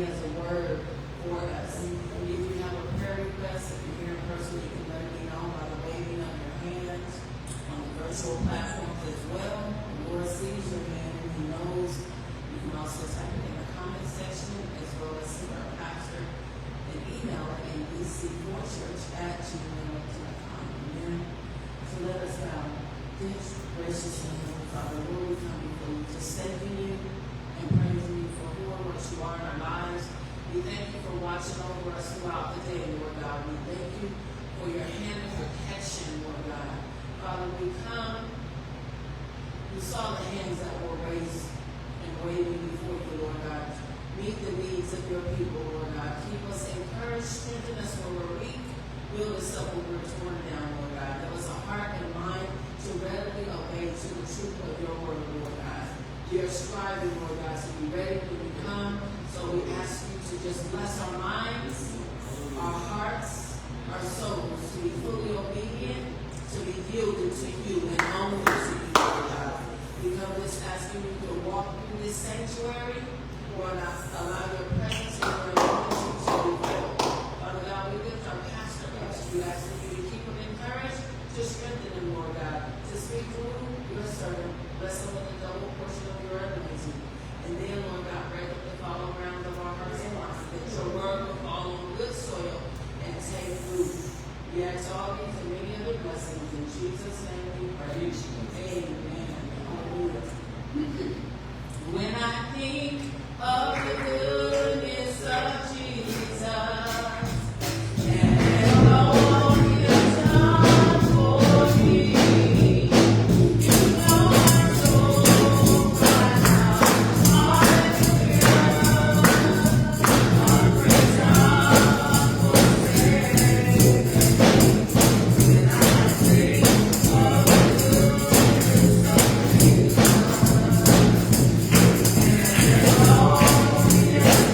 He has a word for us. And if you have a prayer request, if you're here in person, you can let me know by the waving of your hands on the virtual platforms as well. The Lord sees your hand and He knows. You can also type it in the comment section as well as send our pastor an email at abc4church@gmail.com. Amen. So let us bow. This gracious and heavenly Father, Lord, we come before you, just thanking you and praising you for who and what you are in our lives. We thank you for watching over us throughout the day, Lord God. We thank you for your hand of protection, Lord God. Father, we come. We saw the hands that were raised and waving before you, Lord God. Meet the needs of your people, Lord God. Keep us encouraged, strengthen us when we're weak. Build us up when we're torn down, Lord God. Give us a heart and mind to readily obey to the truth of your word, Lord God. We are striving, Lord God, to be ready when you come. So we ask you to just bless our minds, our hearts, our souls, to be fully obedient, to be yielded to you and only to you, Lord God. We come just asking you to walk through this sanctuary, Lord God, allow your presence and your anointing to be felt. Father God, we lift our pastor up. We ask you to keep him encouraged, to strengthen him, Lord God, to speak through your servant. Bless him with a double portion of your anointing. And then, Lord God, break up the fallow ground of our hearts and minds, that your word will fall on good soil and take root. We ask all these and many other blessings. In Jesus' name we pray. Amen. Hallelujah. When I think of the goodness of Jesus and all He has done for me, you know my soul cries out, hallelujah, our praise God for Savior. When I think of the goodness of Jesus and all He has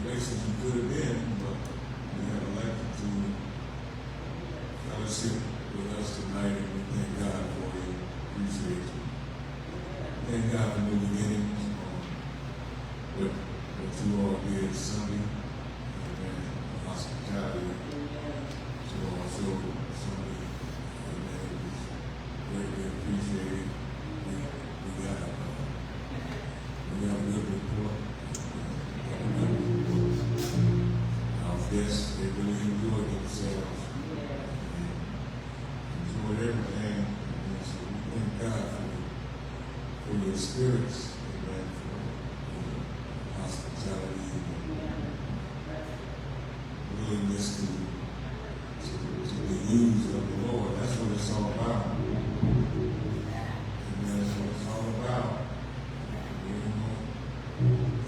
places you could have been, but you have elected to fellowship with us tonight, and we thank God for you. Appreciate you. Thank God for new beginnings. What you all did Sunday, and hospitality to all showed Sunday, and it was greatly appreciated. We got a good report. Our guests, they really enjoyed themselves. Enjoyed everything. And so we thank God for your spirits, amen, for hospitality and willingness to be used of the Lord. That's what it's all about. And that's what it's all about. You know,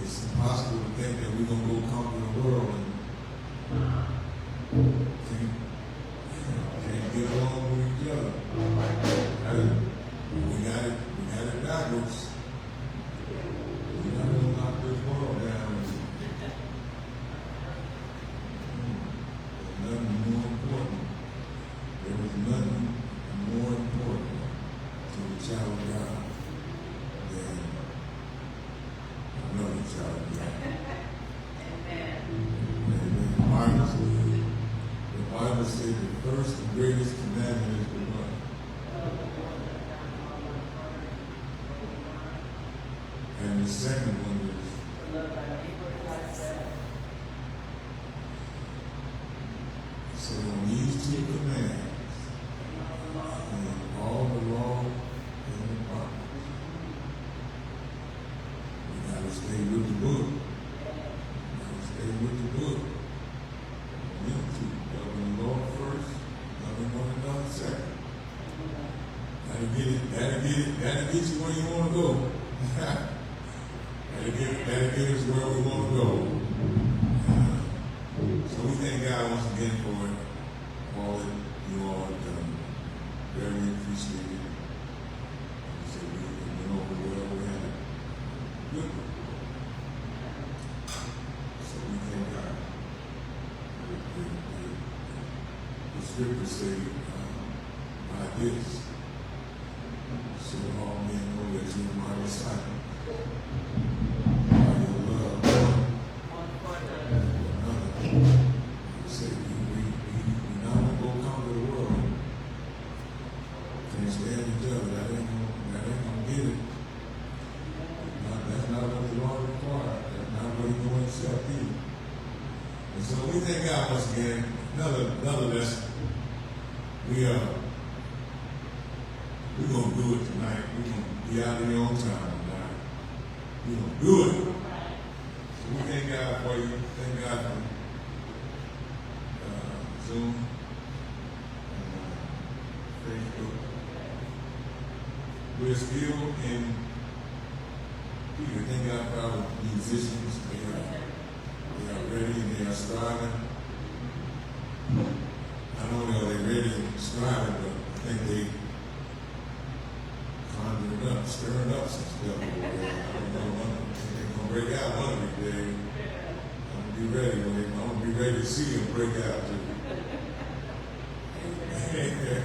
it's impossible to think that we're going to go conquer the world and can't get along with each other. We got it backwards. We're not going to knock this world down. There's nothing more important. There was nothing more important to the child of God than another child of God. Amen. The Bible says the first and greatest commandment is the what? And the second one is so on these two commands and all the law and the prophets, we got to stay with the book. We got to stay with the book. Them two, loving the Lord first, loving one another second. That'll get you where you want to go. That'll get us where we want to go. So we thank God once again for all that you all have done. Very appreciated. So we went over well. We had a good one. So we thank God. The scriptures say by this, so all men know that you are my disciples. Another lesson. We're gonna do it tonight. We're gonna be out of your own time tonight. We're gonna do it. So we thank God for you. Thank God for Zoom and Facebook. We're still in Peter. Thank God for our musicians. They are ready and they are striving. Not only are they ready and striving, but I think they conjuring up, stirring up some stuff over there. I don't know, they're going to break out one of these days. I'm going to be ready. I'm going to be ready to see them break out too. Amen.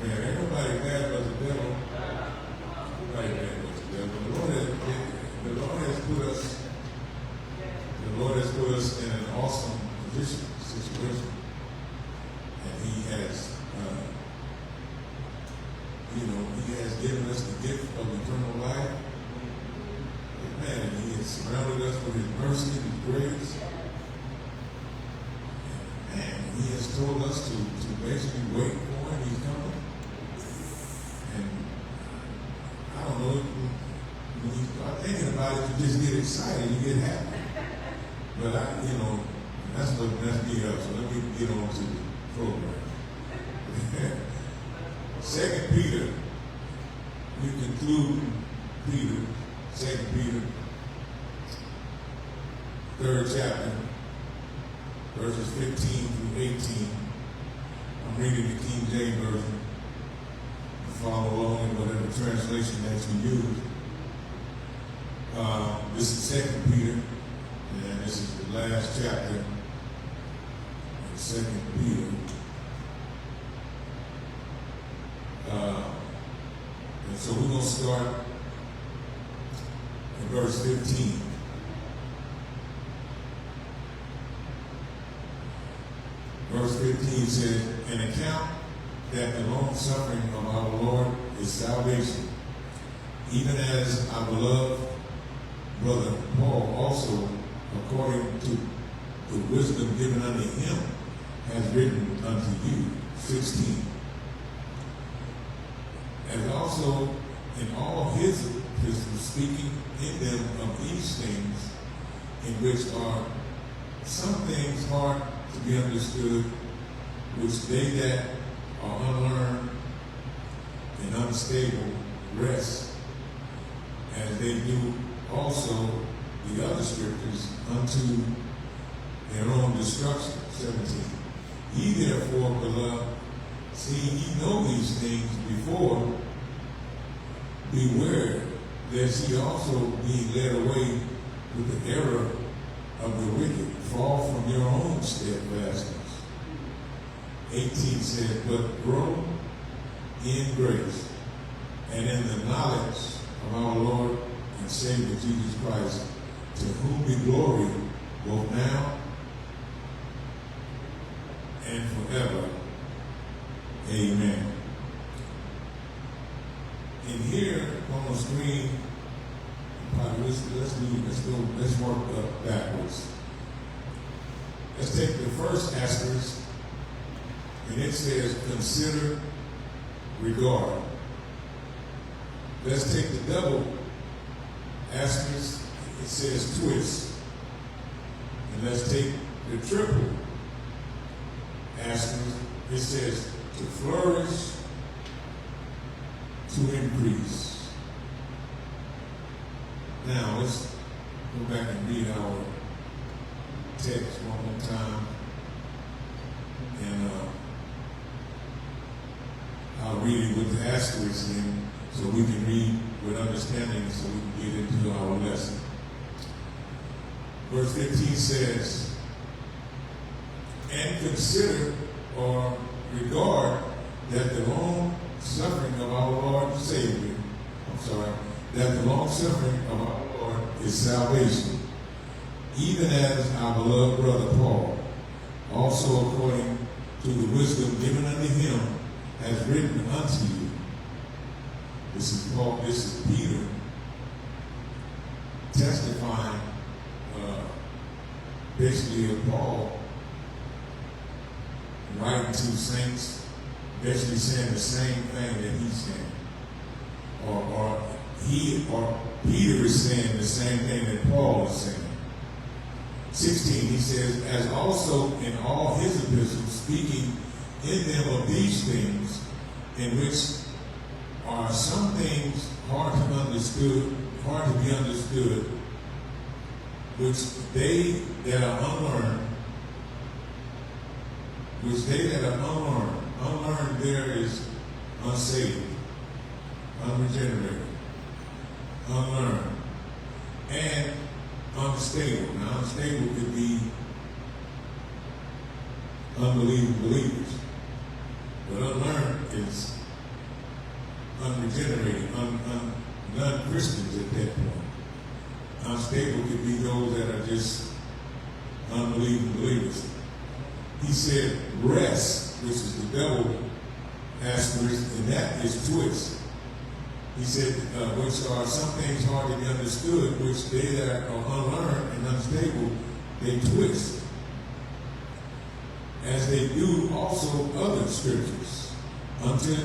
Ain't nobody mad but the devil. Nobody mad but the devil. The Lord has put us in an awesome situation. And He has given us the gift of eternal life. Amen. And He has surrounded us with His mercy and His grace. And He has told us to basically wait for Him. He's coming. And I don't know, when you start thinking about it, you just get excited, you get happy. But that's what messed me up. So let me get on to the program. 2 Peter, we conclude Peter, 2 Peter, 3rd chapter, verses 15 through 18. I'm reading the King James Version. Follow along in whatever translation that you use. This is 2 Peter, and this is chapter in 2 Peter. And so we're going to start in verse 15. Verse 15 says, "An account that the long suffering of our Lord is salvation, even as our beloved brother Paul also, according to the wisdom given unto him, has written unto you." 16. "As also in all his epistles, speaking in them of these things, in which are some things hard to be understood, which they that are unlearned and unstable rest, as they do also the other scriptures, unto their own destruction." 17. "Ye therefore, beloved, seeing ye know these things before, beware lest ye also, being led away with the error of the wicked, fall from your own steadfastness." 18 said, "But grow in grace and in the knowledge of our Lord and Savior Jesus Christ, to whom be glory both now and forever. Amen." And here on the screen, let's work up backwards. Let's take the first asterisk, and it says consider regard. Let's take the double asterisk, it says twist. And let's take the triple asterisk, it says to flourish, to increase. Now let's go back and read our text one more time. And I'll read it with the asterisk in so we can read with understanding so we can get into our lesson. Verse 15 says, "And consider or regard that the long suffering of our Lord and Savior, that the long suffering of our Lord is salvation, even as our beloved brother Paul, also according to the wisdom given unto him, has written unto you." This is Paul, this is Peter testifying basically of Paul writing to saints, basically saying the same thing that he's saying. Or Peter is saying the same thing that Paul is saying. 16, he says, "As also in all his epistles, speaking in them of these things, in which are some things hard to be understood, which they that are unlearned, unlearned there is unsaved, unregenerated, unlearned, and unstable." Now, unstable could be unbelieving believers, but unlearned is unregenerated, non-Christians at that point. Unstable could be those that are just unbelieving believers. He said rest, which is the double asterisk, and that is twist. He said, which are some things hard to be understood, which they that are unlearned and unstable, they twist, as they do also other scriptures, unto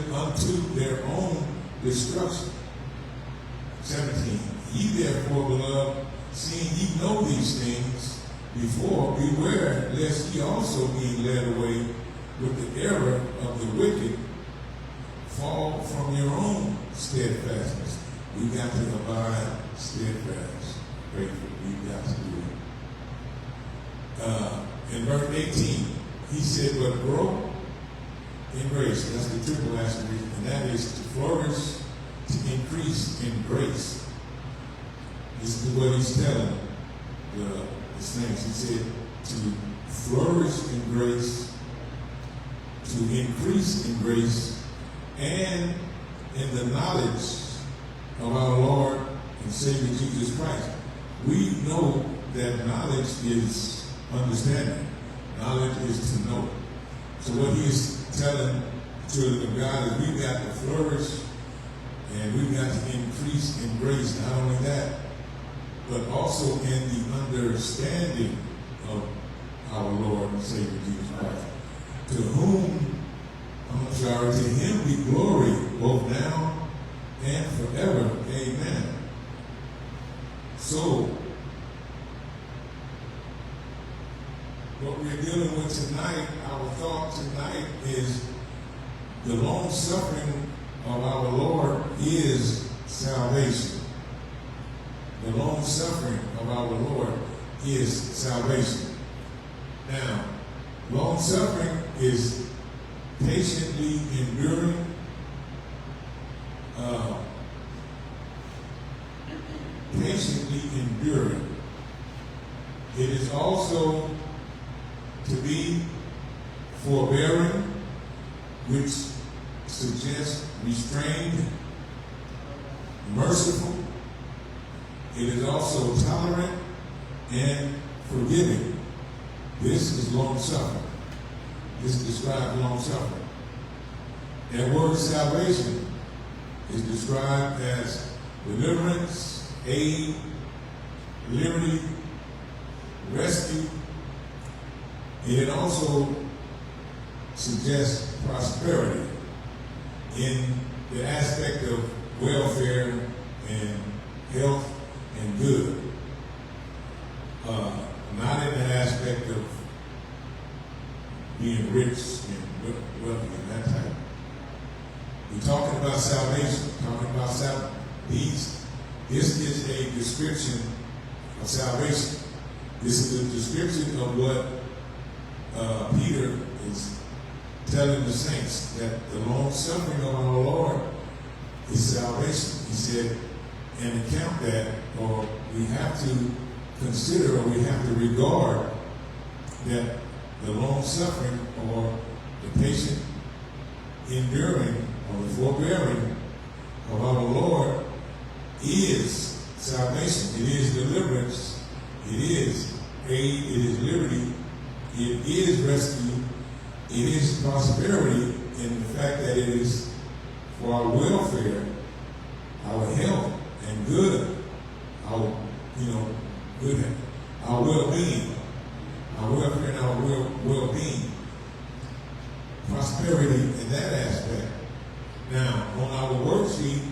their own destruction. 17, "Ye therefore, beloved, seeing ye know these things before, beware lest ye also, being led away with the error of the wicked, fall from your own steadfastness." We got to abide steadfast, grateful. We got to do it. In verse 18, he said, "But grow in grace." That's the triple asterisk, and that is to flourish, to increase in grace. This is what he's telling the saints. He said to flourish in grace, to increase in grace, and in the knowledge of our Lord and Savior Jesus Christ. We know that knowledge is understanding. Knowledge is to know. So what he is telling children of God is we've got to flourish and we've got to increase in grace. Not only that, but also in the understanding of our Lord and Savior Jesus Christ. To him be glory both now and forever. Amen. So, what we're dealing with tonight, our thought tonight is the long suffering of our Lord is salvation. The long suffering of our Lord is salvation. Now, long suffering is patiently enduring, It is also to be forbearing, which suggests restrained, merciful. It is also tolerant and forgiving. This is long suffering. This describes long suffering. That word salvation is described as deliverance, aid, liberty, rescue. And it also suggests prosperity in the aspect of welfare and health and good. Not in the aspect of being rich and wealthy and that type. We're talking about salvation, This is a description of salvation. This is a description of what Peter is telling the saints, that the long suffering of our Lord is salvation. He said, and account that, or we have to consider, or we have to regard that the long suffering or the patient enduring or the forbearing of our Lord is salvation. It is deliverance. It is aid. It is liberty. It is rescue. It is prosperity in the fact that it is for our welfare, our health and good, our our well-being, our welfare and our well-being, prosperity in that aspect. Now, on our worksheet,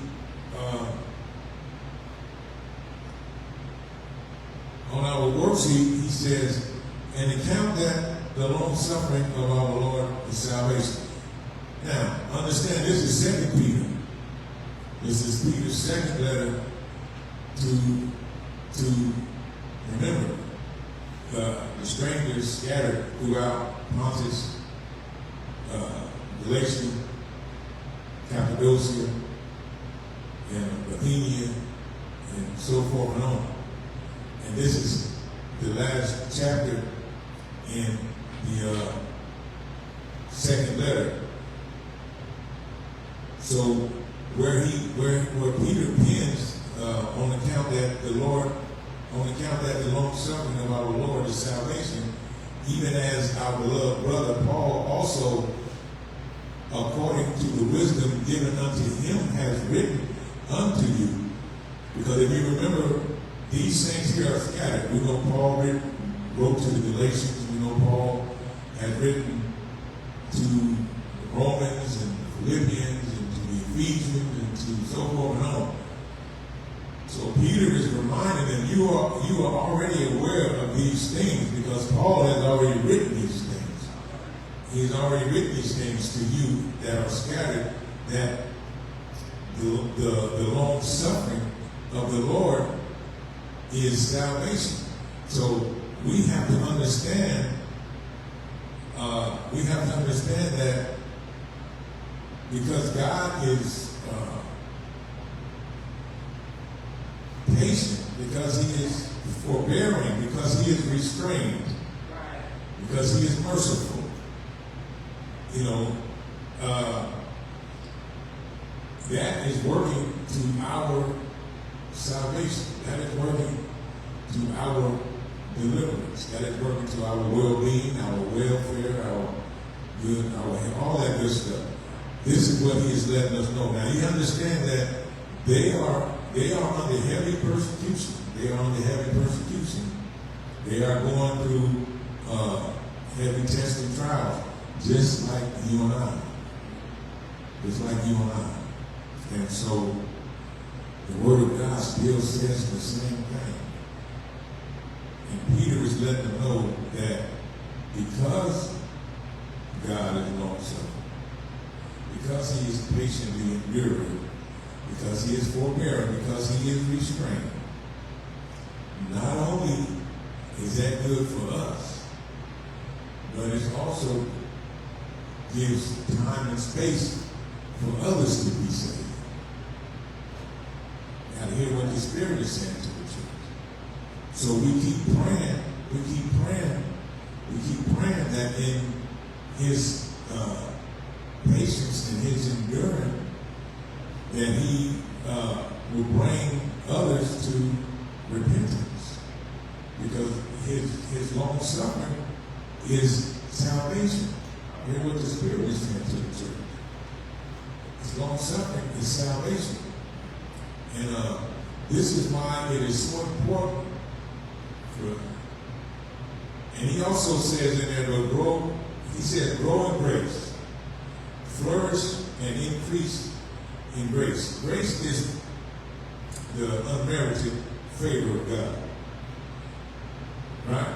he says, and account that the long suffering of our Lord is salvation. Now, understand, this is 2 Peter. This is Peter's second letter to remember the strangers scattered throughout Pontus, Galatia, Cappadocia, and Bithynia, and so forth and on. And this is the last chapter in the second letter. So where Peter pins on account that the long suffering of our Lord is salvation, even as our beloved brother Paul also, according to the wisdom given unto him, has written unto you. Because if you remember, these saints here are scattered. We know Paul wrote to the Galatians. We know Paul had written to the Romans and the Philippians and to the Ephesians and to so forth and on. So Peter is reminding them, you are already aware of these things because Paul has already written these things. He's already written these things to you that are scattered, that the long suffering of the Lord is salvation. So we have to understand. That because God is patient, because He is forbearing, because He is restrained. Right. because he is merciful. You know, that is working to our salvation. That is working to our deliverance. That is working to our well-being, our welfare, our good, all that good stuff. This is what he is letting us know. Now, you understand that they are under heavy persecution. They are under heavy persecution. They are going through heavy testing trials, just like you and I. Just like you and I. And so, the Word of God still says the same thing. And Peter is letting them know that because God is long-suffering, because he is patiently enduring, because he is forbearing, because he is restrained, not only is that good for us, but it also gives time and space for others to be saved. Now hear what the Spirit is saying to the church. So we keep praying, that in his patience and his enduring, that he will bring others to repentance. Because his long suffering is salvation. Hear what the Spirit is saying to the church. His long suffering is salvation. And this is why it is so important for. And he also says in there to grow. He says, grow in grace, flourish and increase in grace. Grace is the unmerited favor of God. Right?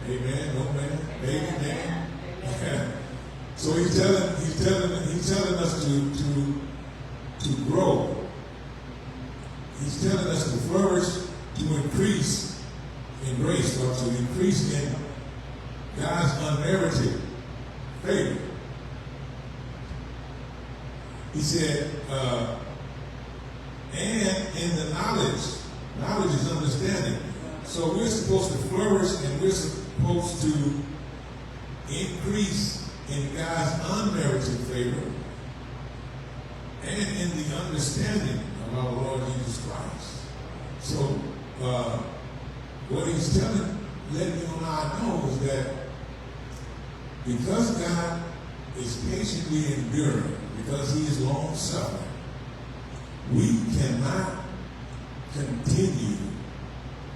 Amen. No man. Amen. Amen. So he's telling us to grow. He's telling us to flourish, to increase in grace, or to increase in God's unmerited favor. He said, and in the knowledge is understanding. So we're supposed to flourish and we're supposed to increase in God's unmerited favor and in the understanding of our Lord Jesus Christ. So what he's letting you and I know is that because God is patiently enduring, because he is long-suffering, we cannot continue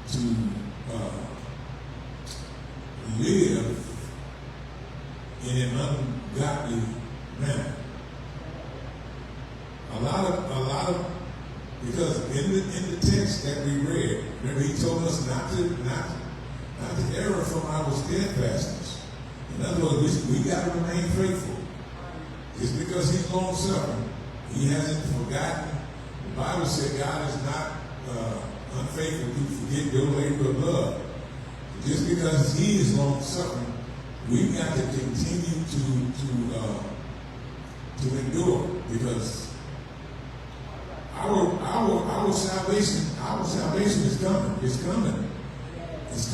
to live in an ungodly manner. A lot of, because in the text that we read, remember he told us not to err from our steadfastness. In other words, we got to remain faithful. It's because he's long-suffering. He hasn't forgotten. The Bible said God is not unfaithful to forget your labor of love. Just because he is long-suffering, we've got to continue to endure, because our salvation is coming. It's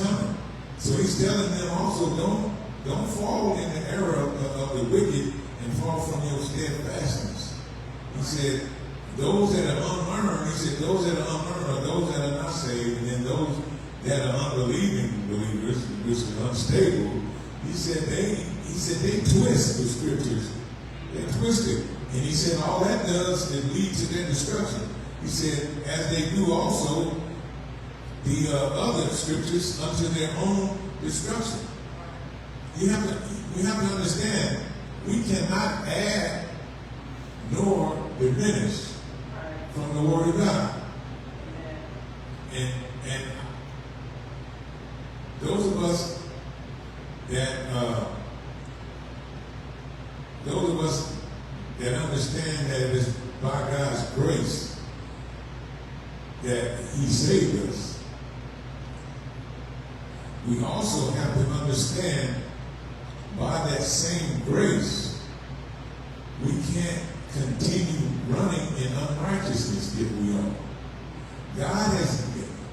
coming. So he's telling them also, don't fall in the error of the wicked and fall from your steadfastness. He said, those that are unlearned, those that are unlearned are those that are not saved, and then those that are unbelieving believers, which is unstable. He said they twist the scriptures. They twist it. And he said all that does is lead to their destruction. He said, as they do also the other scriptures unto their own destruction. We have to understand, we cannot add nor diminish from the Word of God. And those of us that understand that it is by God's grace that he saved us, we also have to understand by that same grace we can't continue running in unrighteousness if we are. God has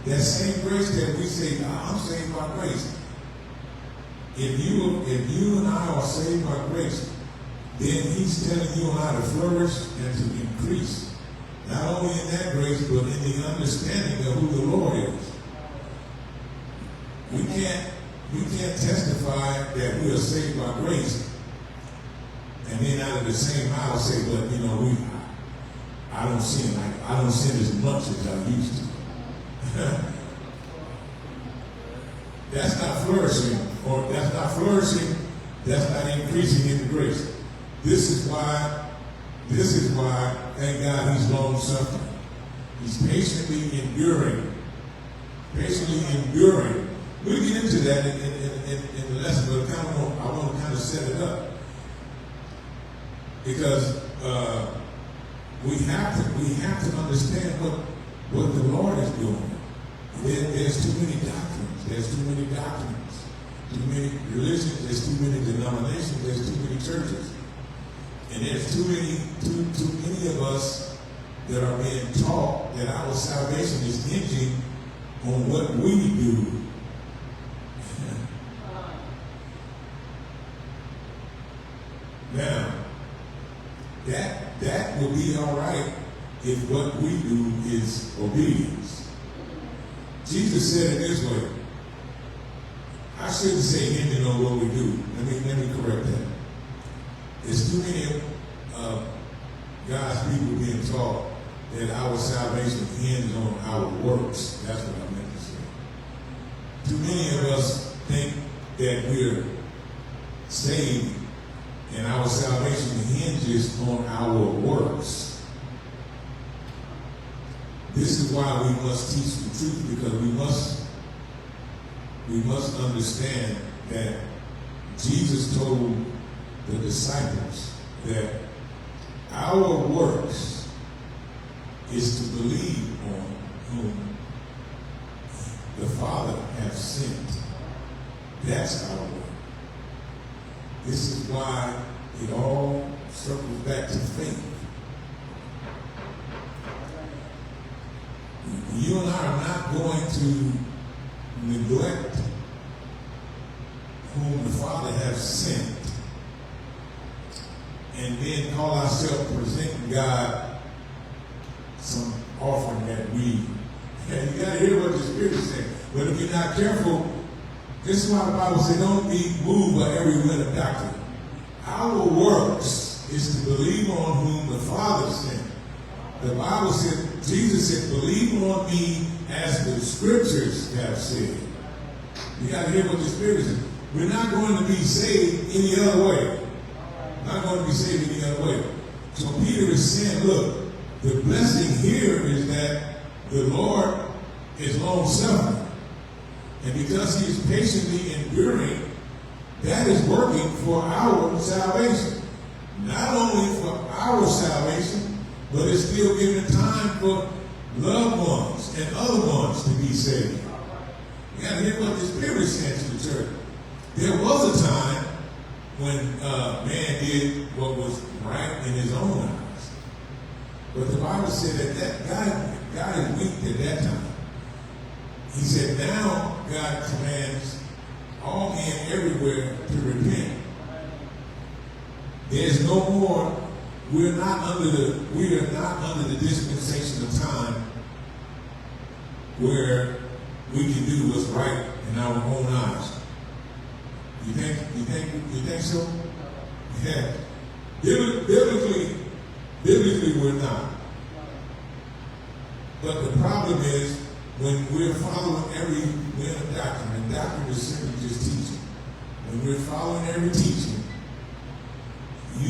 that same grace that we say, I'm saved by grace. If you and I are saved by grace, then he's telling you and I to flourish and to increase. Not only in that grace, but in the understanding of who the Lord is. We can't testify that we are saved by grace and then out of the same mouth say, but I don't sin as much as I used to. That's not flourishing, that's not increasing in the grace. This is why, thank God, he's long suffering. He's patiently enduring. We'll get into that in the lesson, but I want to kind of set it up. Because we have to understand what the Lord is doing. There's too many doctrines, too many religions, there's too many denominations, there's too many churches. And there's too many of us that are being taught that our salvation is hinging on what we do. Now, that will be all right if what we do is obedience. Jesus said it this way. I shouldn't say hinging on what we do. Let me correct that. There's too many God's people being taught that our salvation hinges on our works. That's what I meant to say. Too many of us think that we're saved and our salvation hinges on our works. This is why we must teach the truth, because we must understand that Jesus told the disciples that our works is to believe on whom the Father has sent. That's our work. This is why it all circles back to faith. You and I are not going to neglect whom the Father has sent and then call ourselves presenting God some offering that we. And you got to hear what the Spirit is saying. But if you're not careful, this is why the Bible says, don't be moved by every wind of doctrine. Our works is to believe on whom the Father sent. The Bible said, Jesus said, believe on me as the Scriptures have said. You got to hear what the Spirit is saying. We're not going to be saved any other way. Not going to be saved any other way. So Peter is saying, look, the blessing here is that the Lord is long-suffering. And because he is patiently enduring, that is working for our salvation. Not only for our salvation, but it's still giving time for loved ones and other ones to be saved. You got to hear what the Spirit is saying to the church. There was a time when man did what was right in his own eyes. But the Bible said that God is weak at that time. He said, now God commands all men everywhere to repent. There's no more, we are not under the dispensation of time where we can do what's right in our own eyes. You think so? Yeah. Biblically we're not. But the problem is when we're following every wind of doctrine, and doctrine is simply just teaching. When we're following every teaching, you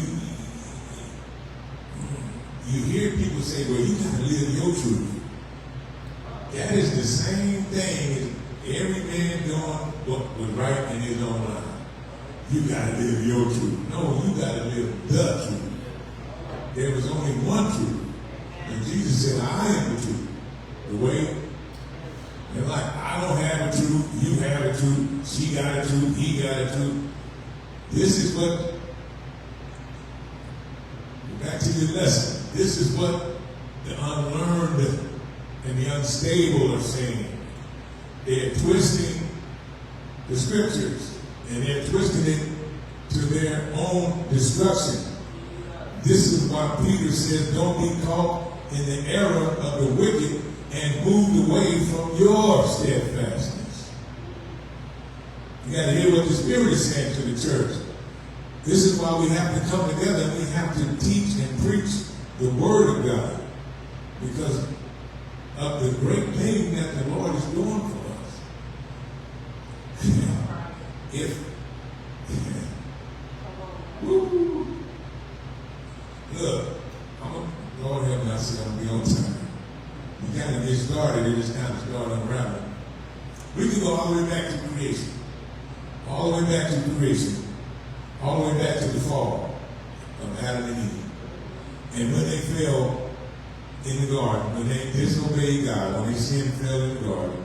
hear people say, well, you got to live your truth. That is the same thing as every man doing what was right in his own life. You got to live your truth. No, you got to live the truth. There was only one truth. And Jesus said, I am the truth. The way, and like, I don't have a truth, you have a truth, she got a truth, he got a truth. This is what, back to your lesson, this is what the unlearned and the unstable are saying. They're twisting the Scriptures. And they're twisting it to their own destruction. This is why Peter says, don't be caught in the error of the wicked and moved away from your steadfastness. You got to hear what the Spirit is saying to the church. This is why we have to come together and we have to teach and preach the Word of God, because of the great thing that the Lord is doing for us. Look, Lord help me, I said I'm going to be on time. You kind of get started, it just kind of start unraveling. We can go all the way back to creation. All the way back to creation. All the way back to the fall of Adam and Eve. And when they fell in the garden, when they disobeyed God, when they sinned and fell in the garden,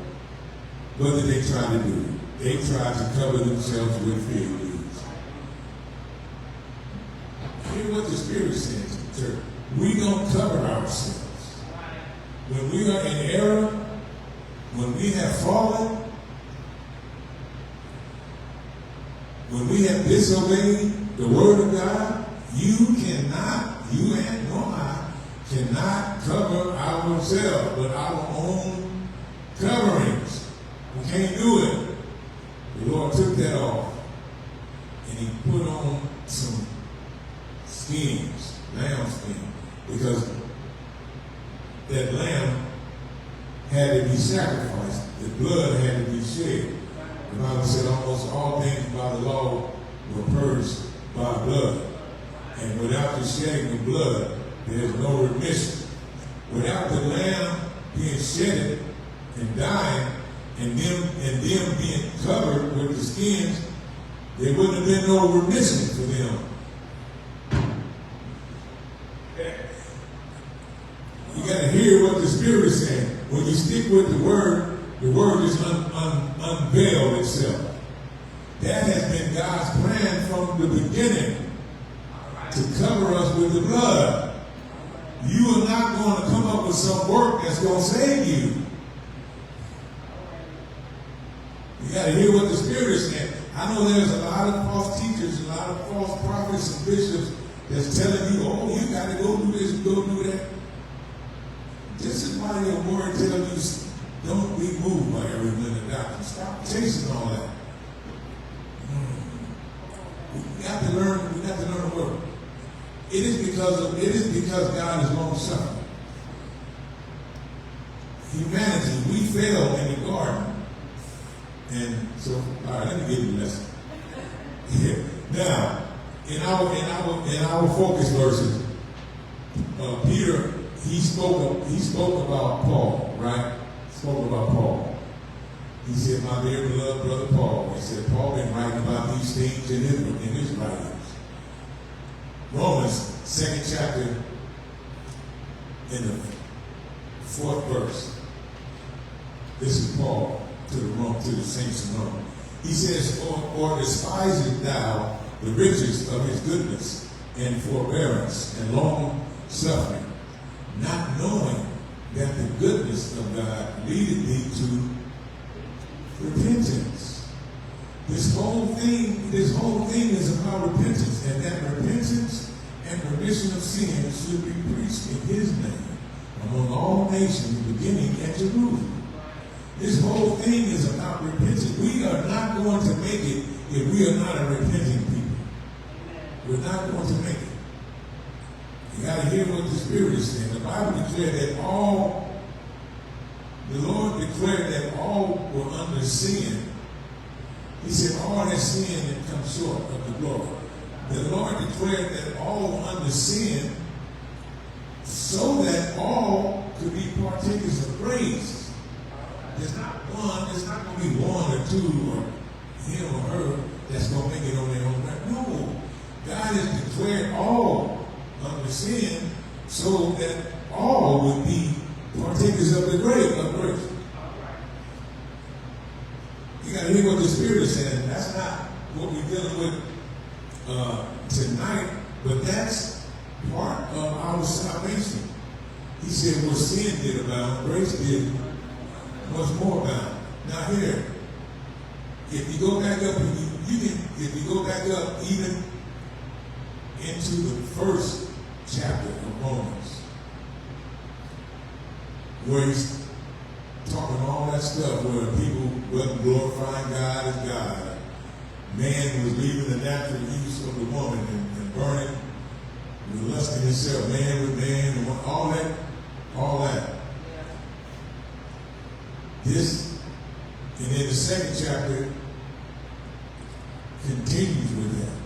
what did they try to do? They tried to cover themselves with fig leaves. Hear what the Spirit says to the church. We don't cover ourselves. When we are in error, when we have fallen, when we have disobeyed the Word of God, you and nor I cannot cover ourselves with our own coverings. We can't do it. The Lord took that off and He put on some skins, lamb skin, because that lamb had to be sacrificed. The blood had to be shed. The Bible said almost all things by the law were purged by blood. And without the shedding of blood, there's no remission. Without the lamb being shedded and dying, and them being covered with the skins, there wouldn't have been no remission for them. You got to hear what the Spirit is saying. When you stick with the Word is unveiled itself. That has been God's plan from the beginning, to cover us with the blood. You are not going to come up with some work that's going to save you. You got to hear what the Spirit is saying. I know there's a lot of false teachers, a lot of false prophets and bishops that's telling you, oh, you got to go do this, go do that. This is why your Word tells you, don't be moved by every wind of doctrine. Stop chasing all that. We got to learn the Word. It is because God is long suffering. Humanity, we fell in the garden. And so, all right, let me give you a lesson. Now, in our focus verses, Peter, he spoke about Paul, right? Spoke about Paul. He said, my dear beloved brother Paul. He said, Paul been writing about these things in his writings. Romans, 2nd chapter, in the 4th verse. This is Paul to the saints in Rome. He says, or despisest thou the riches of his goodness and forbearance and long suffering, not knowing that the goodness of God leadeth thee to repentance. This whole thing is about repentance, and that repentance and remission of sins should be preached in his name among all nations, beginning at Jerusalem. This whole thing is about repentance. We are not going to make it if we are not a repenting people. We're not going to make it. You got to hear what the Spirit is saying. The Bible declared that the Lord declared that all were under sin. He said all have sinned and come short of the glory. The Lord declared that all were under sin so that all could be partakers of grace. There's not going to be one or two or him or her that's going to make it on their own right. No. God has declared all under sin so that all would be partakers of the grace. You got to hear what the Spirit is saying. That's not what we're dealing with tonight, but that's part of our salvation. He said, where sin did abound, grace did much more abound. Now here, if you go back up, if you go back up even into the first chapter of Romans, where he's talking all that stuff, where people wasn't glorifying God as God. Man was leaving the natural use of the woman and burning, and lusting himself, man with man, and all that. This, and then the second chapter continues with that.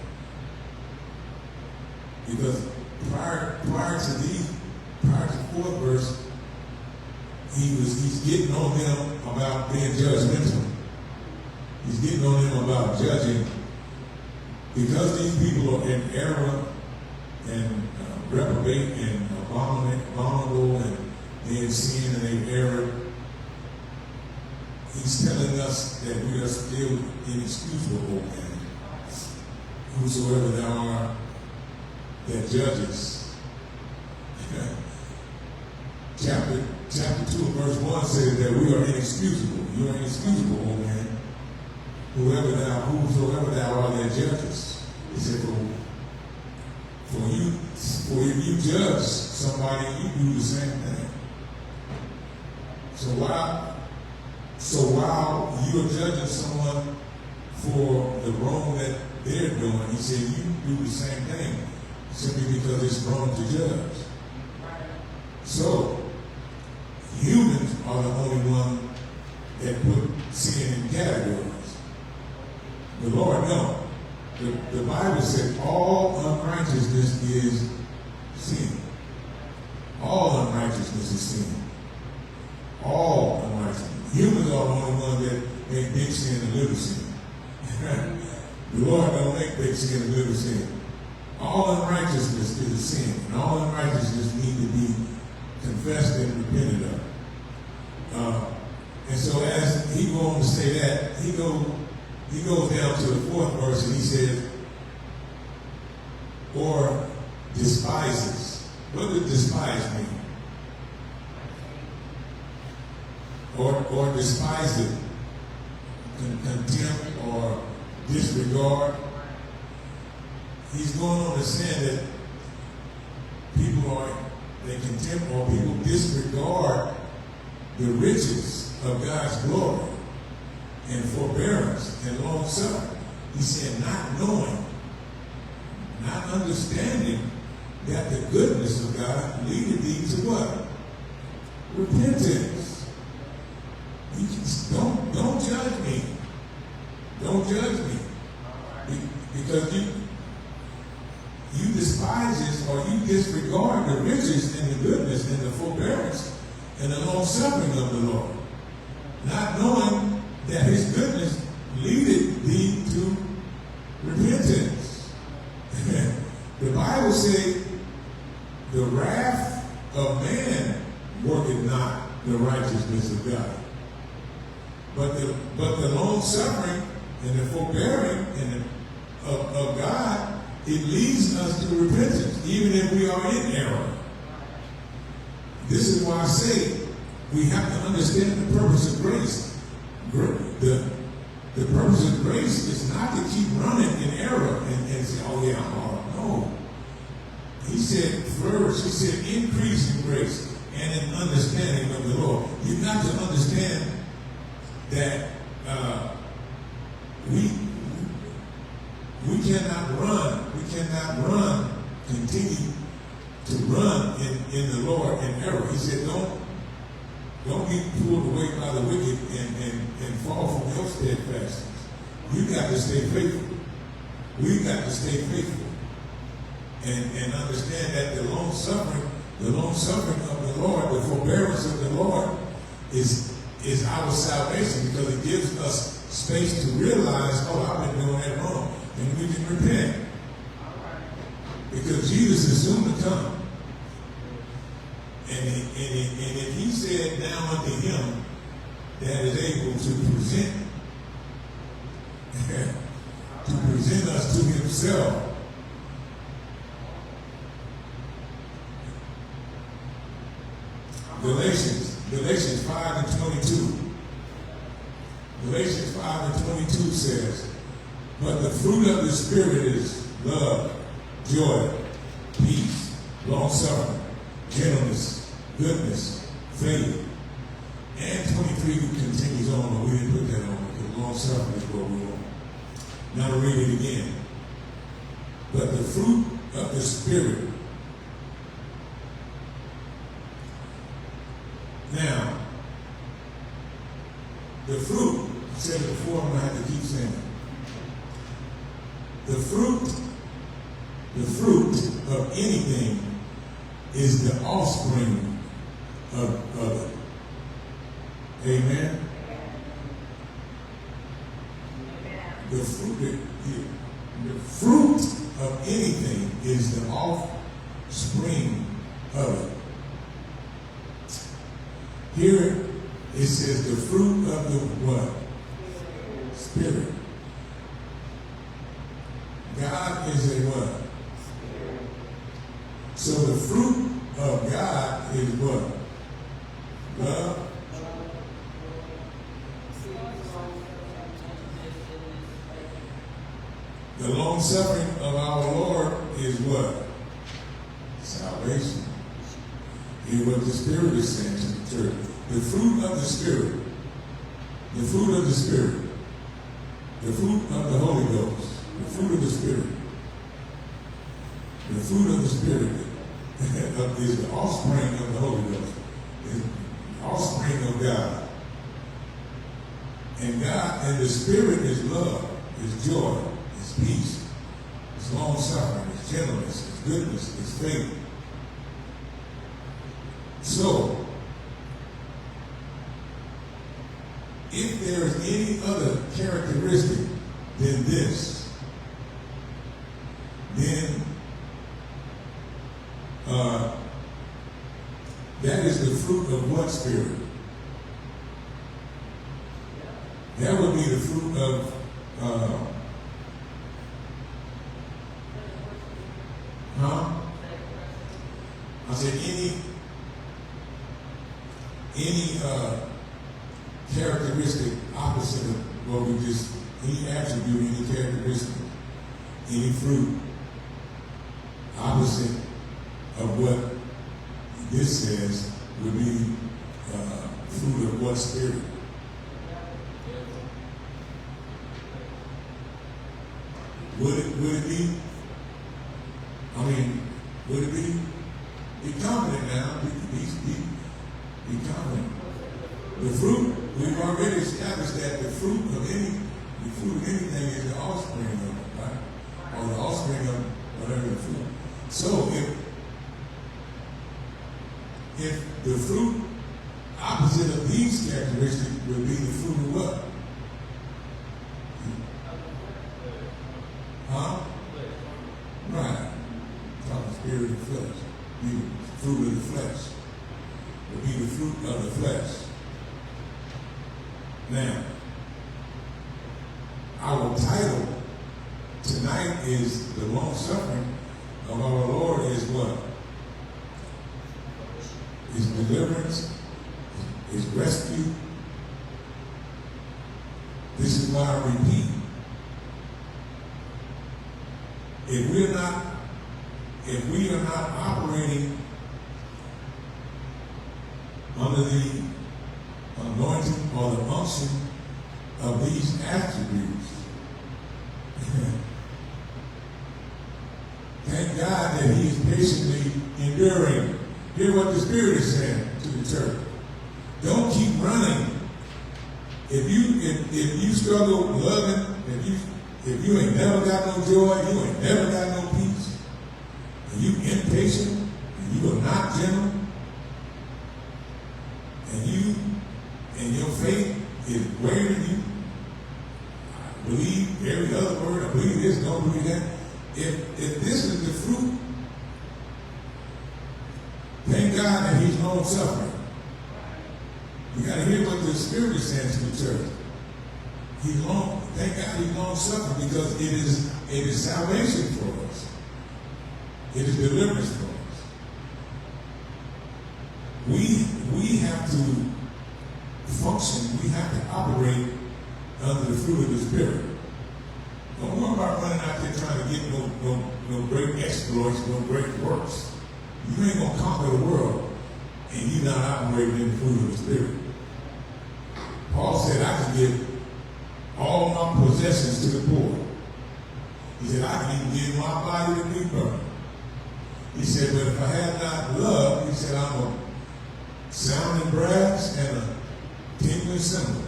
Because prior to the fourth verse, he's getting on them about being judgmental. He's getting on them about judging. Because these people are in error and reprobate and abominable and they in sin and they error, he's telling us that we are still inexcusable, O man. Whosoever thou art that judges. Chapter 2 verse 1 says that we are inexcusable. You are inexcusable, O man. Whosoever thou art that judges. He said, for if you judge somebody, you do the same thing. So while you're judging someone for the wrong that they're doing, he said you do the same thing simply because it's wrong to judge. So humans are the only one that put sin in categories. The Lord, no. The Bible said all unrighteousness is sin. All unrighteousness is sin. All unrighteousness. Humans are the only ones that make big sin and little sin. The Lord don't make big sin and little sin. All unrighteousness is a sin, and all unrighteousness need to be confessed and repented of. And so as he goes on to say that, he goes down to the fourth verse and he says, or despises. What does despise mean? Or despise it. Contempt or disregard. He's going on to say that they contempt or people disregard the riches of God's glory and forbearance and long suffering. He said, not knowing, not understanding that the goodness of God leadeth thee to what? Repentance. You just don't judge me. Don't judge me. Because you despise this or you disregard the riches and the goodness and the forbearance and the long suffering of the Lord. Not knowing that his goodness leadeth thee to repentance. The Bible says the wrath of man worketh not the righteousness of God. But the long suffering and the forbearing of God, it leads us to repentance, even if we are in error. This is why I say we have to understand the purpose of grace. The purpose of grace is not to keep running in error and say, oh yeah, I'm all right. No. He said flourish. He said increase in grace and in understanding of the Lord. You've got to understand that we cannot run, continue to run in the Lord in error. He said, don't get pulled away by the wicked and fall from your steadfastness. You got to stay faithful. We got to stay faithful. And understand that the long suffering of the Lord, the forbearance of the Lord is our salvation, because it gives us space to realize, oh, I've been doing that wrong. And we can repent. Because Jesus is soon to come. And if he said now unto him that is able to present us to himself, Galatians 5:22. Galatians 5:22 says, but the fruit of the Spirit is love, joy, peace, long-suffering, gentleness, goodness, faith. And 23 continues on, but we didn't put that on because long-suffering is what we want. Now to read it again. But the fruit of the Spirit. Now, the fruit, I said it before, I'm going to have to keep saying it. The fruit of anything is the offspring of it. Amen? The fruit of anything is the offspring of it. Here it says the fruit of the what? Spirit. God is a what? So the fruit of God is what? Love. The long suffering of our Lord is what? Salvation. Hear what the Spirit is saying to the church. The fruit of the Spirit. The fruit of the Spirit. The fruit of the Holy Ghost. The fruit of the Spirit. The fruit of the Spirit is the offspring of the Holy Ghost. Is the offspring of God. And God and the Spirit is love, is joy, is peace, is long suffering, is gentleness, is goodness, is faith. So, if there is any other characteristic than this, then that is the fruit of what spirit? That would be the fruit of I said any characteristic opposite of what we just, any attribute, any characteristic, any fruit opposite of what this says would be fruit of what spirit? Would it be? I mean, would it be? Be confident now. Be confident. The fruit, we've already established that the fruit of anything is the offspring of it, right? Or the offspring of whatever the fruit. So if the fruit opposite of these characteristics would be the fruit of what? Right. Talking spirit and flesh. Be the fruit of the flesh. Would be the fruit of the flesh. Now, our title tonight is the long suffering of our Lord is what? Is deliverance, is rescue. This is why I repeat. If we are not operating under the anointing or the unction of these attributes, thank God that He is patiently enduring. Hear what the Spirit is saying to the church. Don't keep running. If you struggle loving, if you ain't never got no joy, you ain't never got no peace, and you impatient, and you are not gentle, and your faith is greater than you, I believe every other word, I believe this, don't believe that. If this is the fruit, thank God that He's long suffering. You got to hear what the Spirit is saying to the church. Thank God He's long suffering because it is salvation for us. It is deliverance for us. We have to function, we have to operate under the fruit of the Spirit. Don't worry about running out there trying to get no great exploits, no great works. You ain't going to conquer the world and you're not operating in the fruit of the Spirit. Paul said, I can give all my possessions to the poor. He said, I can even give my body to be burned. He said, but if I have not love, he said, I'm a sounding brass and a tingling cymbal.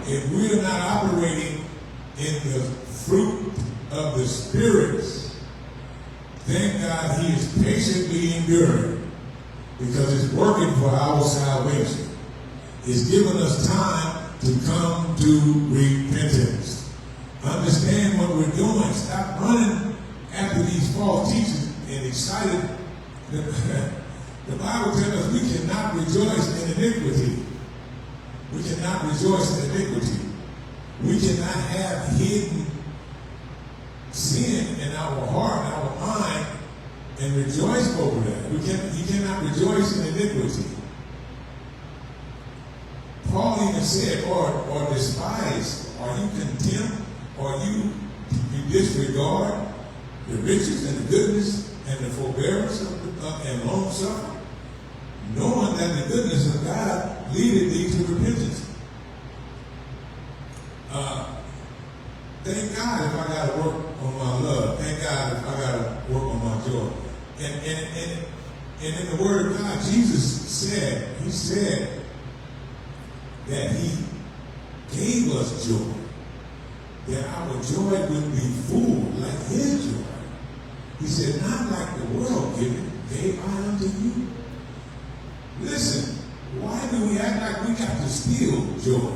If we are not operating in the fruit of the spirits, thank God he is patiently enduring because it's working for our salvation. It's given us time to come to repentance. Understand what we're doing. Stop running after these false teachers and excited. The Bible tells us we cannot rejoice in iniquity. We cannot rejoice in iniquity. We cannot have hidden sin in our heart, in our mind, and rejoice over that. You cannot rejoice in iniquity. Paul even said, or despise, or you contempt, or you disregard the riches and the goodness and the forbearance and long suffering, knowing that the goodness of God leadeth thee to repentance. Thank God if I got to work on my love. Thank God if I got to work on my joy. And in the Word of God, Jesus said, he said that he gave us joy, that our joy would be full like his joy. He said, not like the world gave I unto you. Listen, why do we act like we got to steal joy?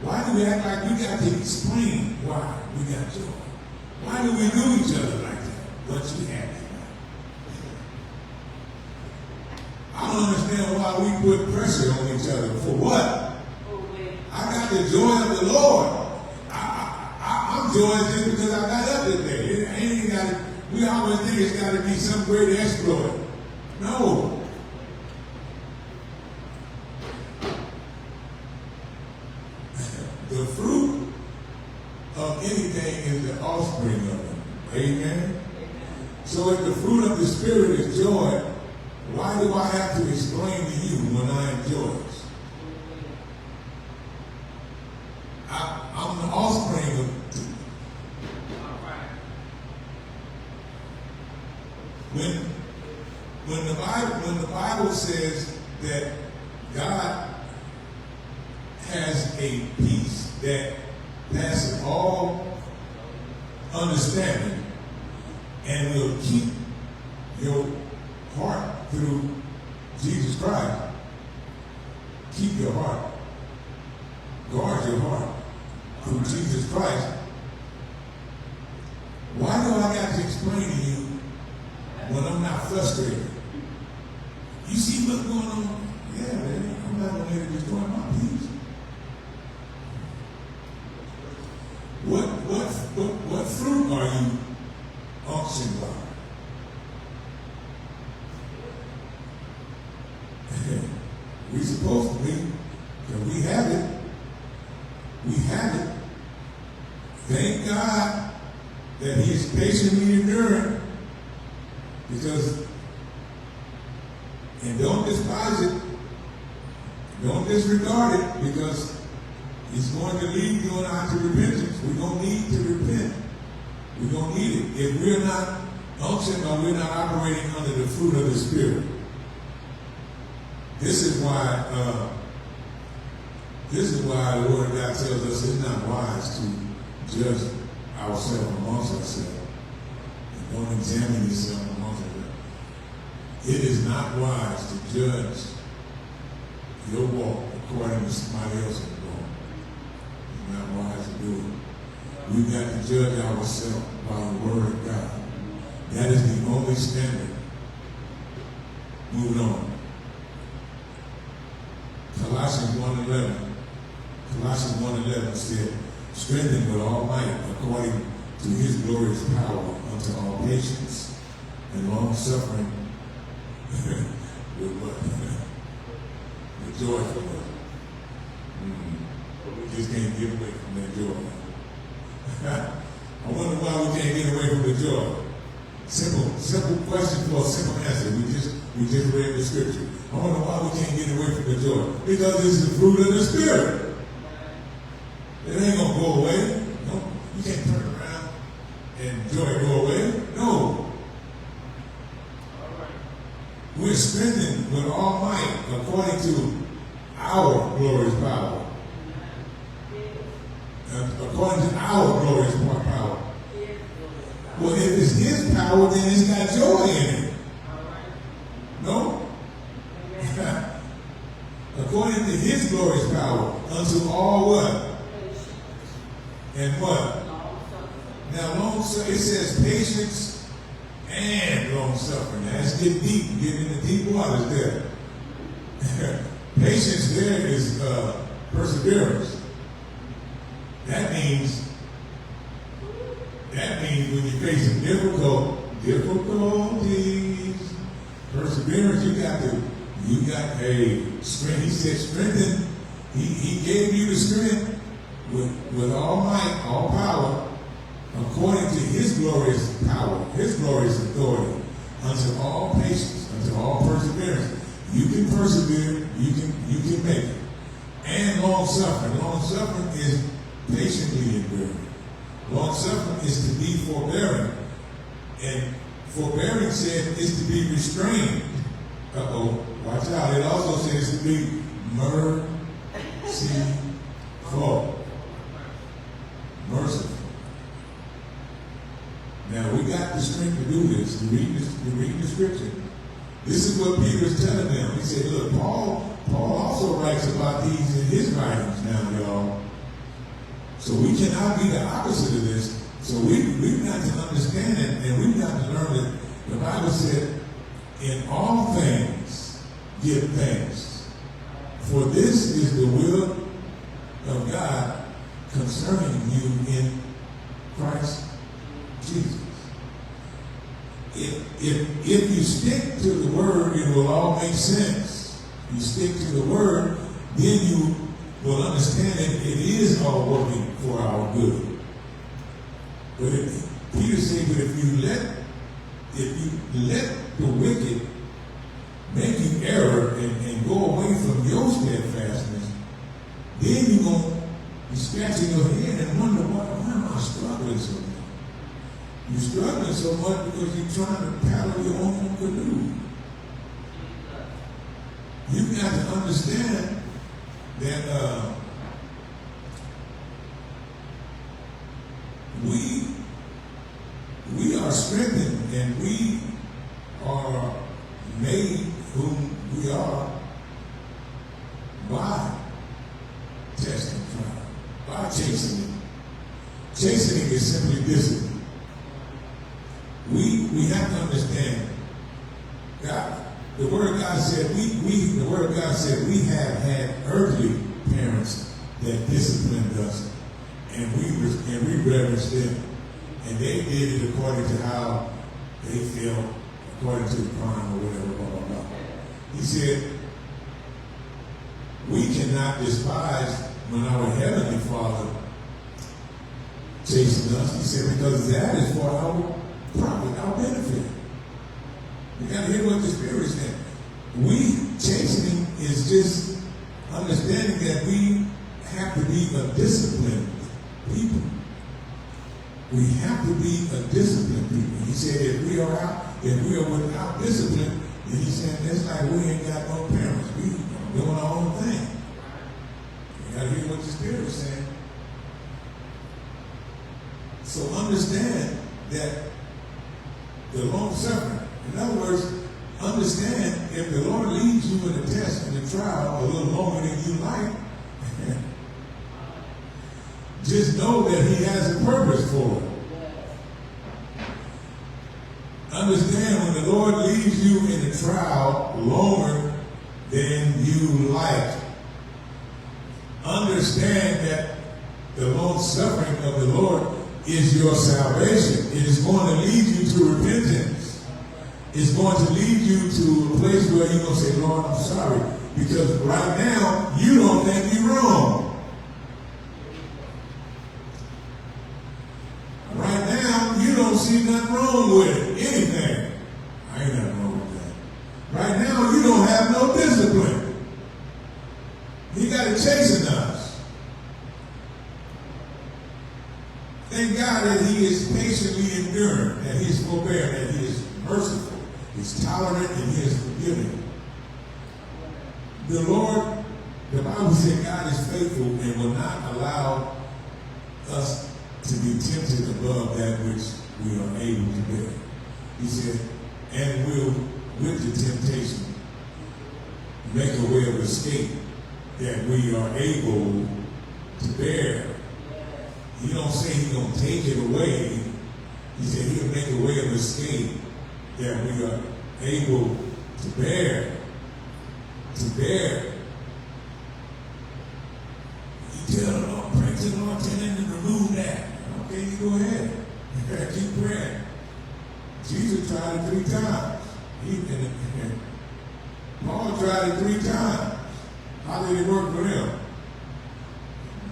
Why do we act like we got to explain why we got joy? Why do we do each other like that? What you happy about? I don't understand why we put pressure on each other. For what? I got the joy of the Lord. I'm joyous just because I got up today. We always think it's got to be some great exploit. No. The fruit of anything is the offspring of it. Amen? So if the fruit of the Spirit is joy, why do I have to explain to you when I am joyous? I'm the offspring of when the Bible says that God has a peace that passes all understanding and will keep your heart through Jesus Christ. Keep your heart. Guard your heart through Jesus Christ. Why do I got to explain to you when I'm not frustrated? You see what's going on? Yeah, man, I'm not going to let it destroy my peace. What fruit are you unctioned by? We're supposed to be, because we have it. We have it. Thank God that he is patiently enduring, because, and don't despise it, don't disregard it, because it's going to lead you on to repentance. We're going to need to repent. We're going to need it. If we're not unctioned or we're not operating under the fruit of the Spirit. This is why the Word of God tells us it's not wise to judge ourselves amongst ourselves. And don't examine yourself amongst ourselves. It is not wise to judge your walk according to somebody else's walk. It's not wise to do it. We've got to judge ourselves by the Word of God. That is the only standard. Moving on. Colossians 1:11 said, strengthened with all might according to his glorious power unto all patience and long suffering with what? With joyfulness. but we just can't get away from that joy. I wonder why we can't get away from the joy. Simple question for a simple answer. We just read the scripture. I wonder why we can't get away from the joy. Because it's the fruit of the Spirit. It ain't gonna go away. No, you can't turn around and joy go away. No. We're strengthened with all might according to our glorious power. According to our glorious power. Well, if it's His power, then it's got joy in it. No? According to His glorious power, unto all what? And what? Now, it says patience and long suffering. Now, let's get deep, get into deep waters there. Patience there is perseverance. That means when you're facing difficulties, perseverance, you got a strength. He said strengthen. He gave you the strength with all might, all power, according to His glorious power, His glorious authority, unto all patience, unto all perseverance. You can persevere, you can make it. And long suffering. Long suffering is patiently enduring. Long suffering is to be forbearing. And forbearing said is to be restrained. Watch out. It also says to be merciful. Merciful. Now we got the strength to do this, to read the scripture. This is what Peter's telling them. He said, look, Paul also writes about these in his writings now, y'all. So we cannot be the opposite of this. So we've got to understand it, and we've got to learn that the Bible said, in all things give thanks. For this is the will of God concerning you in Christ Jesus. If you stick to the word, it will all make sense. You stick to the word, then you will understand that it is all working for our good. But Peter said, but if you let the wicked make you error and go away from your steadfastness, then you're going to be scratching your head and wonder, why am I struggling so much? You're struggling so much because you're trying to paddle your own canoe. You've got to understand that we are strengthened and we are made whom we are by testing trial, by chastening. Chastening is simply discipline. We have to understand God. The Word of God said we have had earthly parents that disciplined us, and we reverenced them, and they did it according to how they felt, according to the crime or whatever, blah blah blah. He said we cannot despise when our Heavenly Father chastened us. He said because that is for our profit, our benefit. You got to hear what the Spirit said. Chastening is just understanding that we have to be a disciplined people. We have to be a disciplined people. He said if we are without discipline, then he said it's like we ain't got no parents. We are doing our own thing. You got to hear what the Spirit is saying. So understand that the long suffering. In other words, understand if the Lord leads you in a test and a trial a little longer than you like, just know that He has a purpose for it. Understand when the Lord leaves you in a trial longer than you like, understand that the long suffering of the Lord is your salvation. It is going to lead you to repentance. It's going to lead you to a place where you're going to say, Lord, I'm sorry. Because right now, you don't think you're wrong. don't see nothing wrong with it. Anything. I ain't nothing wrong with that. Right now, you don't have no discipline. He got it chasing us. Thank God that he is patiently enduring, that he is forbearing, that he is merciful, he's tolerant, and he is forgiving. The Lord, the Bible said God is faithful and will not allow us to be tempted above that which we are able to bear. He said, and will, with the temptation, make a way of escape that we are able to bear. He don't say he's going to take it away. He said he'll make a way of escape that we are able to bear. To bear. You tell the Lord, pray to the Lord, tell him to remove that. Okay, you go ahead. Keep praying. Jesus tried it 3 times. Paul tried it 3 times. How did it work for him?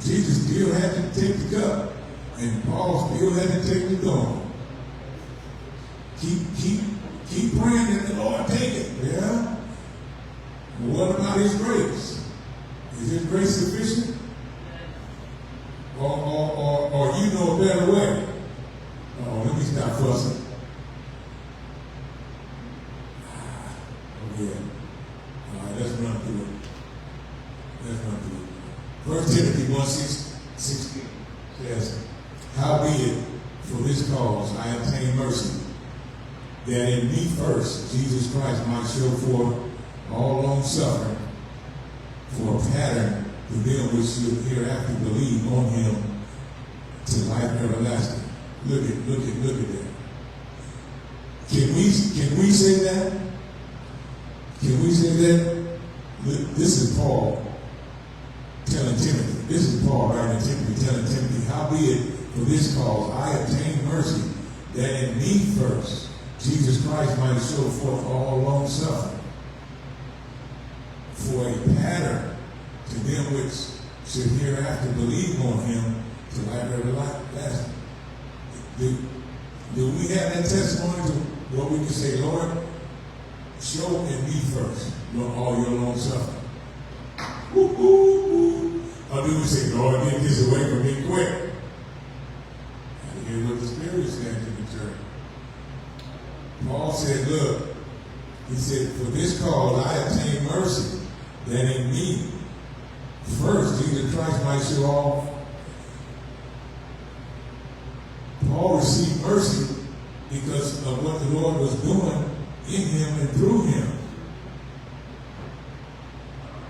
Jesus still had to take the cup, and Paul still had to take the thorn. Keep praying that the Lord take it. Yeah. What about his grace? Is his grace sufficient? Or you know a better way? Oh, let me stop fussing. Oh yeah. All right, let's run through it. First Timothy 1:16 says, howbeit, for this cause I obtain mercy, that in me first Jesus Christ might show forth all long suffering for a pattern to them which should hereafter believe on him to life everlasting. Look at that. Can we say that? Can we say that? This is Paul telling Timothy. This is Paul writing to Timothy, telling Timothy, howbeit for this cause I obtain mercy, that in me first Jesus Christ might show forth all long suffering for a pattern to them which should hereafter believe on him to life everlasting. Do we have that testimony to what we can say, Lord, show in me first all your long suffering? Or do we say, Lord, get this away from me quick? And hear what the Spirit said to the church. Paul said, look, he said, for this cause I obtain mercy, that in me first Jesus Christ might show off. Paul received mercy because of what the Lord was doing in him and through him.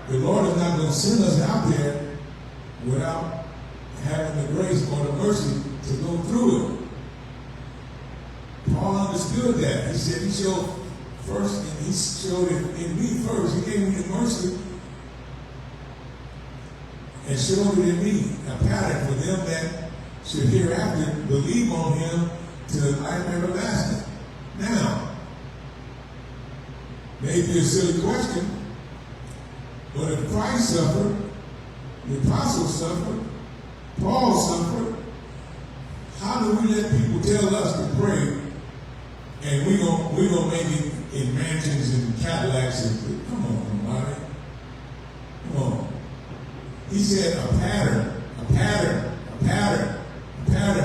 The Lord is not going to send us out there without having the grace or the mercy to go through it. Paul understood that. He said he showed first, and he showed it in me first. He gave me the mercy and showed it in me, a pattern for them that should hereafter believe on him to life everlasting. Now, maybe a silly question, but if Christ suffered, the apostles suffered, Paul suffered, how do we let people tell us to pray and we gonna make it in mansions and Cadillacs and come on, somebody. Come on. He said a pattern.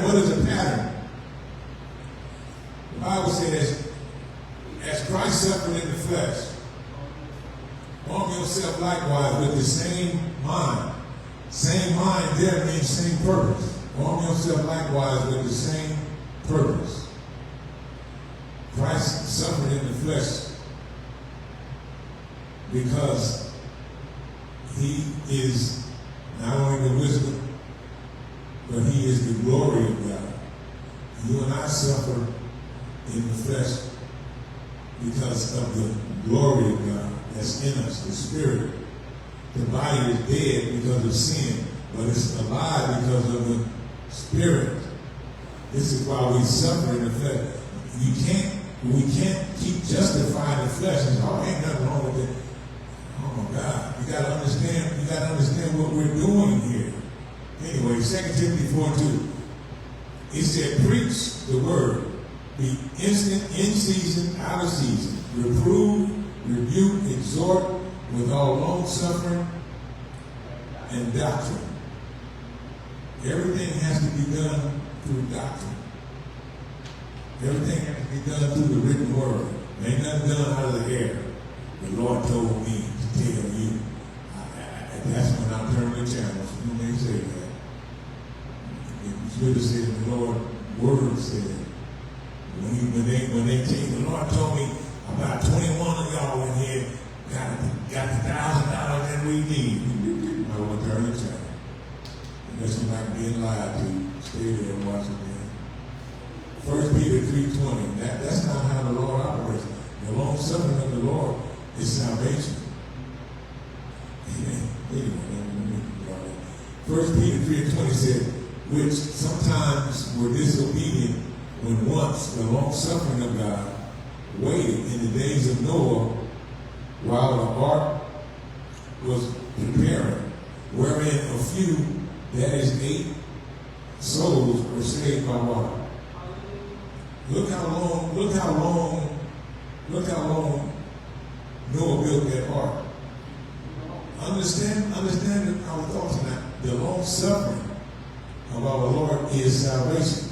What is a pattern? The Bible says, as Christ suffered in the flesh, arm yourself likewise with the same mind. Same mind there means same purpose. Arm yourself likewise with the same purpose. Christ suffered in the flesh because he is not only the wisdom, but he is the glory of God. You and I suffer in the flesh because of the glory of God that's in us, the Spirit. The body is dead because of sin, but it's alive because of the Spirit. This is why we suffer in the flesh. We can't keep justifying the flesh and say, oh, ain't nothing wrong with it. Oh my God. You gotta understand what we're doing here. Anyway, 2 Timothy 4:2. He said, preach the word. Be instant, in season, out of season. Reprove, rebuke, exhort with all long suffering and doctrine. Everything has to be done through doctrine. Everything has to be done through the written word. Ain't nothing done out of the air. The Lord told me to tell you. That's when I turn the channels. You may say that. It's good to say the Lord word said. When they came, the Lord told me about 21 of y'all in here got the $1,000 that we need. I will turn the channel. Unless you're not being lied to, stay there and watch it there. 1 Peter 3:20. That's not how the Lord operates. The long suffering of the Lord is salvation. Amen. Anyway, 1 Peter 3:20 said, which sometimes were disobedient when once the long suffering of God waited in the days of Noah while the ark was preparing, wherein a few, that is 8 souls, were saved by water. Look how long Noah built that ark. Understand our thoughts tonight. The long suffering of our Lord is salvation.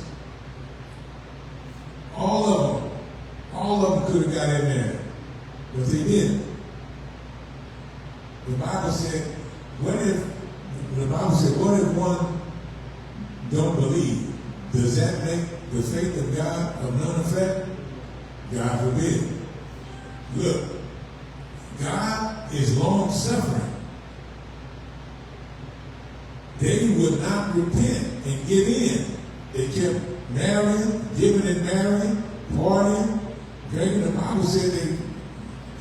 All of them could have got in there, but they didn't. The Bible said, what if one don't believe? Does that make the faith of God of none effect? God forbid. Look, God is long suffering. They would not repent and give in. They kept marrying, giving and marrying, partying, drinking. The Bible said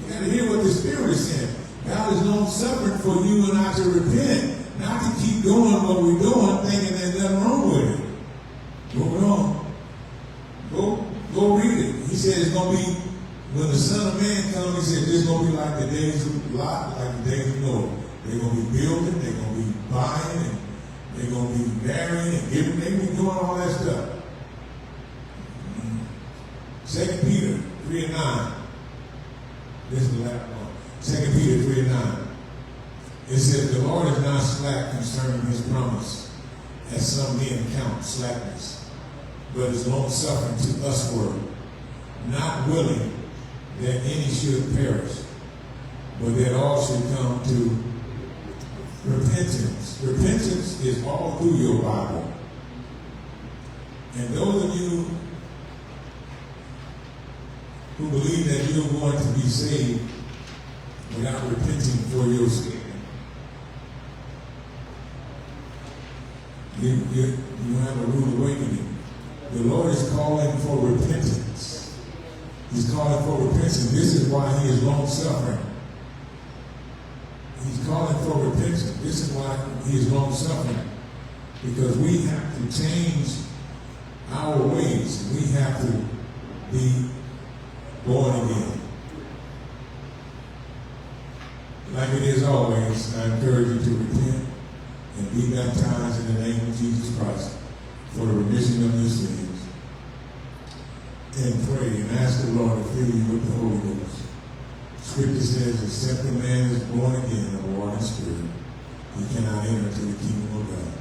you got to hear what the Spirit is saying. God is long suffering for you and I to repent, not to keep doing what we're doing, thinking there's nothing wrong with it. Moving on. Go read it. He said it's going to be, when the Son of Man comes, he said it's going to be like the days of Lot, like the days of Noah. They're going to be building, they're going to be buying, and they're going to be marrying and giving, they're going to be doing all that stuff. 2 Peter 3:9. This is the last one. 2 Peter 3:9. It says, the Lord is not slack concerning his promise, as some men count slackness, but is long suffering to usward, not willing that any should perish, but that all should come to repentance. Repentance is all through your Bible. And those of you who believe that you're going to be saved without repenting for your sin, you have a rude awakening. The Lord is calling for repentance. He's calling for repentance. This is why he is long suffering. He's calling for repentance. This is why he is long suffering. Because we have to change our ways. We have to be born again. Like it is always, I encourage you to repent and be baptized in the name of Jesus Christ for the remission of your sins. And pray and ask the Lord to fill you with the Holy Ghost. Scripture says, except a man is born again of water and spirit, he cannot enter into the kingdom of God.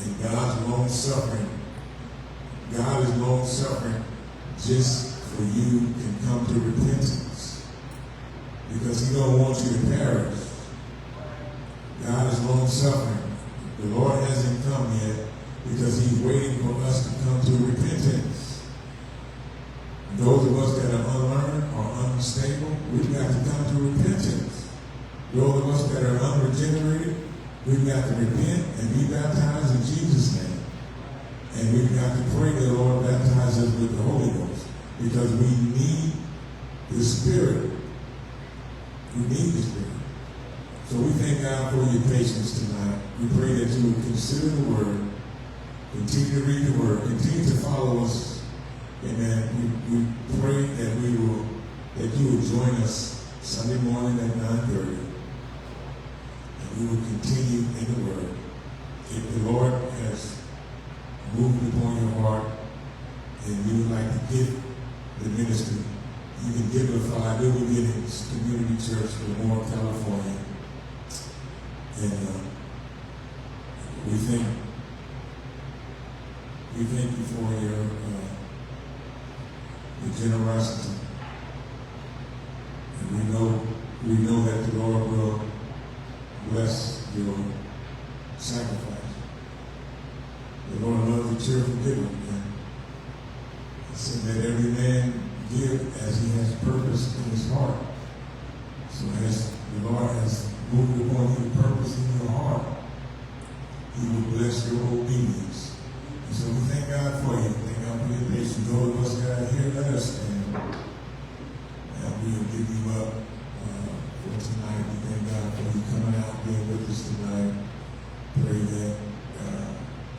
And God's long suffering, God is long suffering just for you can come to repentance. Because he don't want you to perish. God is long suffering. The Lord hasn't come yet because he's waiting for us to come to repentance. Those of us that are unlearned or unstable, we've got to come to repentance. Those of us that are unregenerated, we've got to repent and be baptized in Jesus' name. And we've got to pray that the Lord baptize us with the Holy Ghost because we need the Spirit. We need the Spirit. So we thank God for your patience tonight. We pray that you will consider the Word, continue to read the Word, continue to follow us. Amen. We pray that you will join us Sunday morning at 9:30. And we will continue in the Word. If the Lord has moved upon your heart glorify New Beginnings Community Church in Moore, California. And we thank you for your generosity. And we know that the Lord will bless your sacrifice. The Lord loves a cheerful giver. And he said that every man give as he has purpose in his heart. So as the Lord has moved upon you purpose in your heart, he will bless your obedience. And so we thank God for you. Thank God for your patience. Those of us that are here, let us stand. And we will give you up for tonight. We thank God for you coming out, being with us tonight. Pray that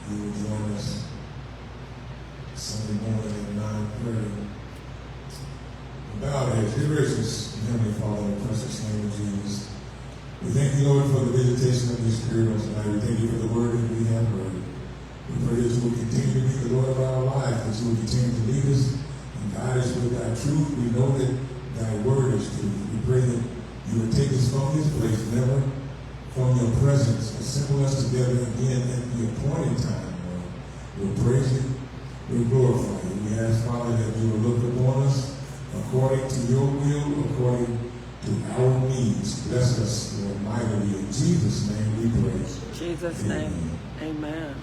you will join us Sunday morning at 9:30. Bow our heads. Dear gracious Heavenly Father, in the precious name of Jesus, we thank you, Lord, for the visitation of your Spirit on tonight. We thank you for the word that we have heard. We pray that you will continue to be the Lord of our life, that you will continue to lead us and guide us with thy truth. We know that thy word is truth. We pray that you will take us from this place, never from your presence, assemble us together again at the appointed time, Lord. We'll praise you, we'll glorify you. We ask, Father, that you will look upon us according to your will, according to our needs. Bless us, Lord, mightily. In Jesus' name we pray. In Jesus' name, amen.